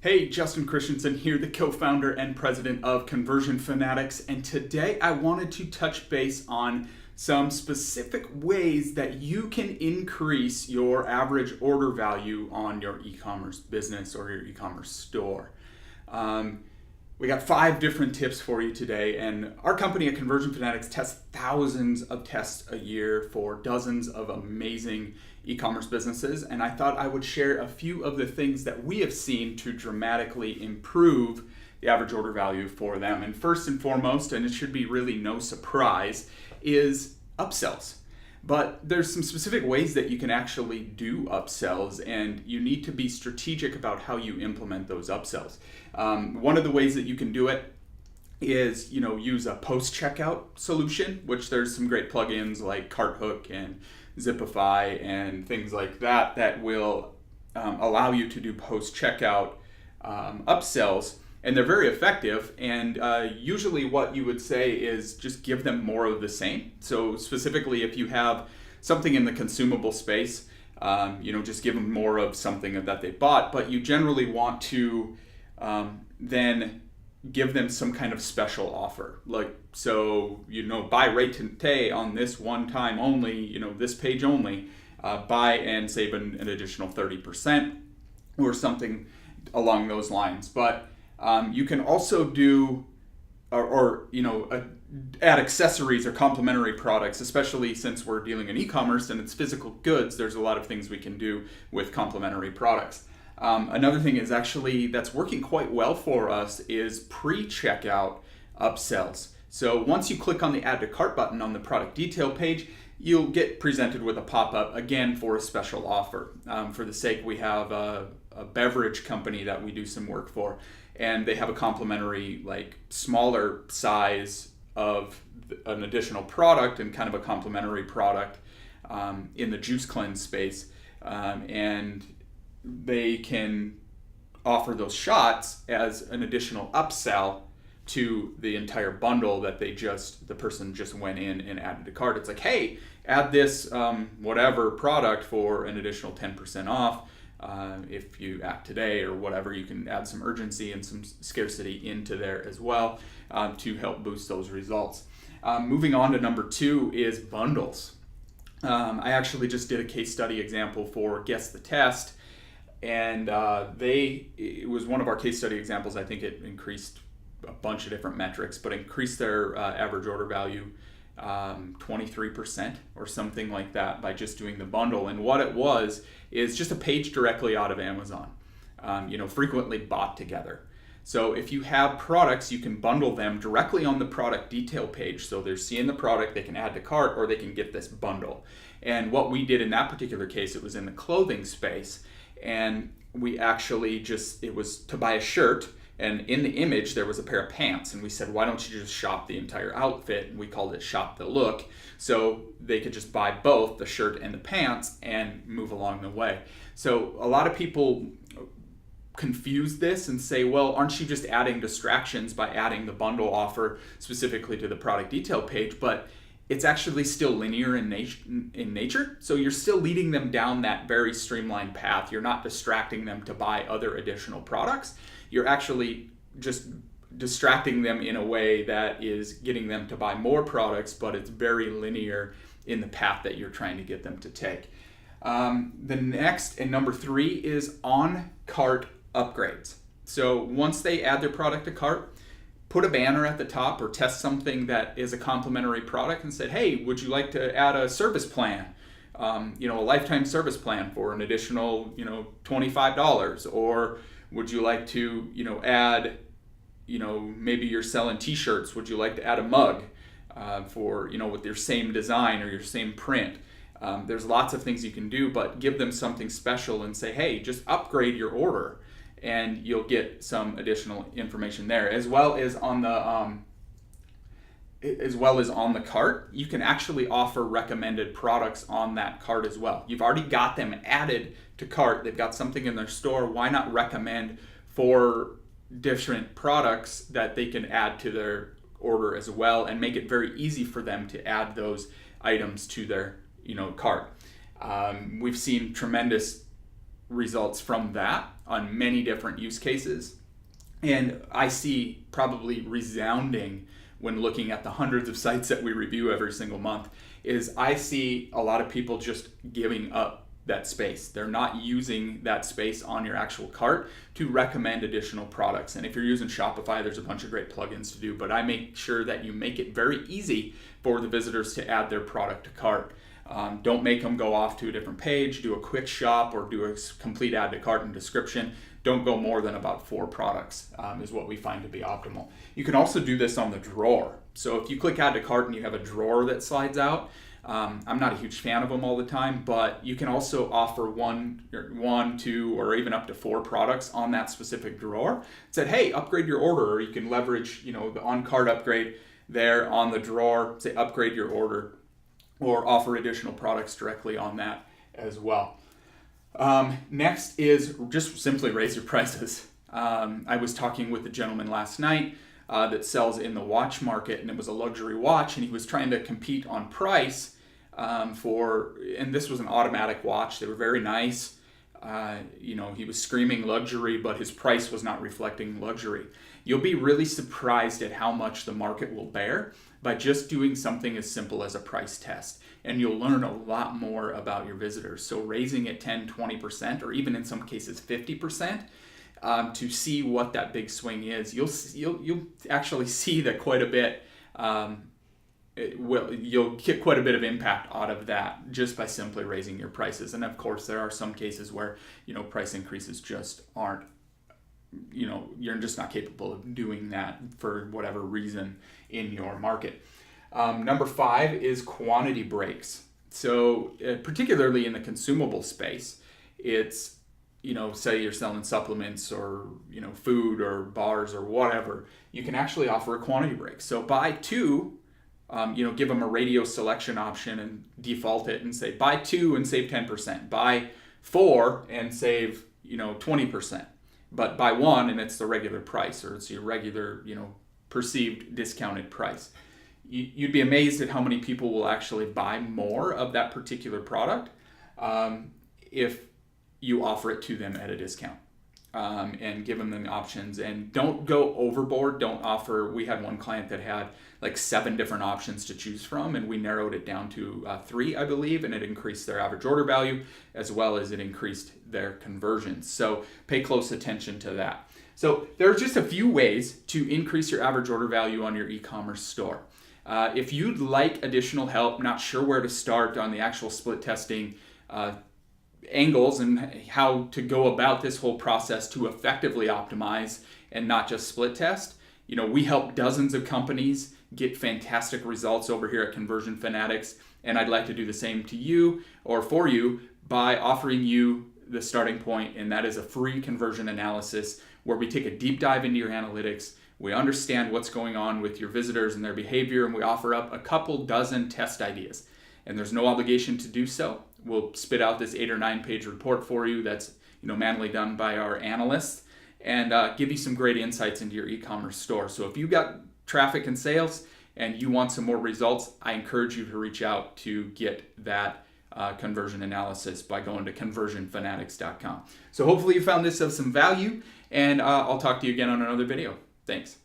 Hey, Justin Christensen here, the co-founder and president of Conversion Fanatics, and today I wanted to touch base on some specific ways that you can increase your average order value on your e-commerce business or your e-commerce store. We got 5 different tips for you today, and our company at Conversion Fanatics tests thousands of tests a year for dozens of amazing e-commerce businesses, and I thought I would share a few of the things that we have seen to dramatically improve the average order value for them. And first and foremost, and it should be really no surprise, is upsells. But there's some specific ways that you can actually do upsells, and you need to be strategic about how you implement those upsells. One of the ways that you can do it is, use a post-checkout solution, which there's some great plugins like CartHook and Zipify and things like that that will allow you to do post-checkout upsells. And they're very effective, and usually what you would say is just give them more of the same. So specifically, if you have something in the consumable space, just give them more of something that they bought, but you generally want to then give them some kind of special offer. Buy rate today on this one time only, this page only, buy and save an additional 30% or something along those lines. But you can also do, add accessories or complementary products, especially since we're dealing in e-commerce and it's physical goods. There's a lot of things we can do with complementary products. Another thing is actually that's working quite well for us is pre-checkout upsells. So once you click on the add to cart button on the product detail page, you'll get presented with a pop-up again for a special offer. For the sake, we have a beverage company that we do some work for, and they have a complimentary, smaller size of an additional product and kind of a complementary product in the juice cleanse space, and they can offer those shots as an additional upsell to the entire bundle that the person just went in and added to cart. It's like, hey, add this whatever product for an additional 10% off. If you act today or whatever, you can add some urgency and some scarcity into there as well to help boost those results. Moving on to number 2 is bundles. I actually just did a case study example for Guess the Test, and it was one of our case study examples. I think it increased a bunch of different metrics, but increased their average order value 23% or something like that by just doing the bundle. And what it was is just a page directly out of Amazon, frequently bought together. So if you have products, you can bundle them directly on the product detail page. So they're seeing the product, they can add to cart, or they can get this bundle. And what we did in that particular case, it was in the clothing space, and we actually it was to buy a shirt, and in the image there was a pair of pants, and we said, why don't you just shop the entire outfit? And we called it Shop the Look, so they could just buy both the shirt and the pants and move along the way. So a lot of people confuse this and say, well, aren't you just adding distractions by adding the bundle offer specifically to the product detail page? But it's actually still linear in nature. So you're still leading them down that very streamlined path. You're not distracting them to buy other additional products. You're actually just distracting them in a way that is getting them to buy more products, but it's very linear in the path that you're trying to get them to take. The next, and number 3, is on-cart upgrades. So once they add their product to cart, put a banner at the top or test something that is a complementary product and said, hey, would you like to add a service plan? A lifetime service plan for an additional, $25, or would you like to, add, maybe you're selling t-shirts, would you like to add a mug for, with your same design or your same print? There's lots of things you can do, but give them something special and say, hey, just upgrade your order, and you'll get some additional information there, as well as on the cart. You can actually offer recommended products on that cart as well. You've already got them added to cart. They've got something in their store. Why not recommend 4 different products that they can add to their order as well, and make it very easy for them to add those items to their cart. We've seen tremendous results from that on many different use cases. And I see probably resounding when looking at the hundreds of sites that we review every single month is I see a lot of people just giving up that space. They're not using that space on your actual cart to recommend additional products. And if you're using Shopify, there's a bunch of great plugins to do, but I make sure that you make it very easy for the visitors to add their product to cart. Don't make them go off to a different page, do a quick shop, or do a complete add to cart and description. Don't go more than about 4 products is what we find to be optimal. You can also do this on the drawer. So if you click add to cart and you have a drawer that slides out, I'm not a huge fan of them all the time, but you can also offer one, 2, or even up to 4 products on that specific drawer. Said, hey, upgrade your order, or you can leverage, the on-cart upgrade there on the drawer, say upgrade your order, or offer additional products directly on that as well. Next is just simply raise your prices. I was talking with a gentleman last night that sells in the watch market, and it was a luxury watch, and he was trying to compete on price and this was an automatic watch. They were very nice. He was screaming luxury, but his price was not reflecting luxury. You'll be really surprised at how much the market will bear by just doing something as simple as a price test. And you'll learn a lot more about your visitors. So raising it 10, 20%, or even in some cases 50%, to see what that big swing is, you'll actually see that quite a bit. You'll get quite a bit of impact out of that just by simply raising your prices. And of course, there are some cases where price increases just aren't. You're just not capable of doing that for whatever reason in your market. Number 5 is quantity breaks. So particularly in the consumable space, it's, say you're selling supplements or, food or bars or whatever, you can actually offer a quantity break. So buy 2, give them a radio selection option and default it and say buy 2 and save 10%, buy 4 and save, 20%, but buy 1 and it's the regular price, or it's your regular, perceived discounted price. You'd be amazed at how many people will actually buy more of that particular product if you offer it to them at a discount and give them the options. And don't go overboard. Don't offer. We had one client that had like 7 different options to choose from, and we narrowed it down to 3, I believe, and it increased their average order value as well as it increased their conversions. So pay close attention to that. So there are just a few ways to increase your average order value on your e-commerce store. If you'd like additional help, not sure where to start on the actual split testing angles and how to go about this whole process to effectively optimize and not just split test, we help dozens of companies get fantastic results over here at Conversion Fanatics, and I'd like to do the same to you or for you by offering you the starting point, and that is a free conversion analysis where we take a deep dive into your analytics. We understand what's going on with your visitors and their behavior, and we offer up a couple dozen test ideas. And there's no obligation to do so. We'll spit out this 8 or 9 page report for you that's manually done by our analysts, and give you some great insights into your e-commerce store. So if you've got traffic and sales and you want some more results, I encourage you to reach out to get that conversion analysis by going to conversionfanatics.com. So hopefully you found this of some value, and I'll talk to you again on another video. Thanks.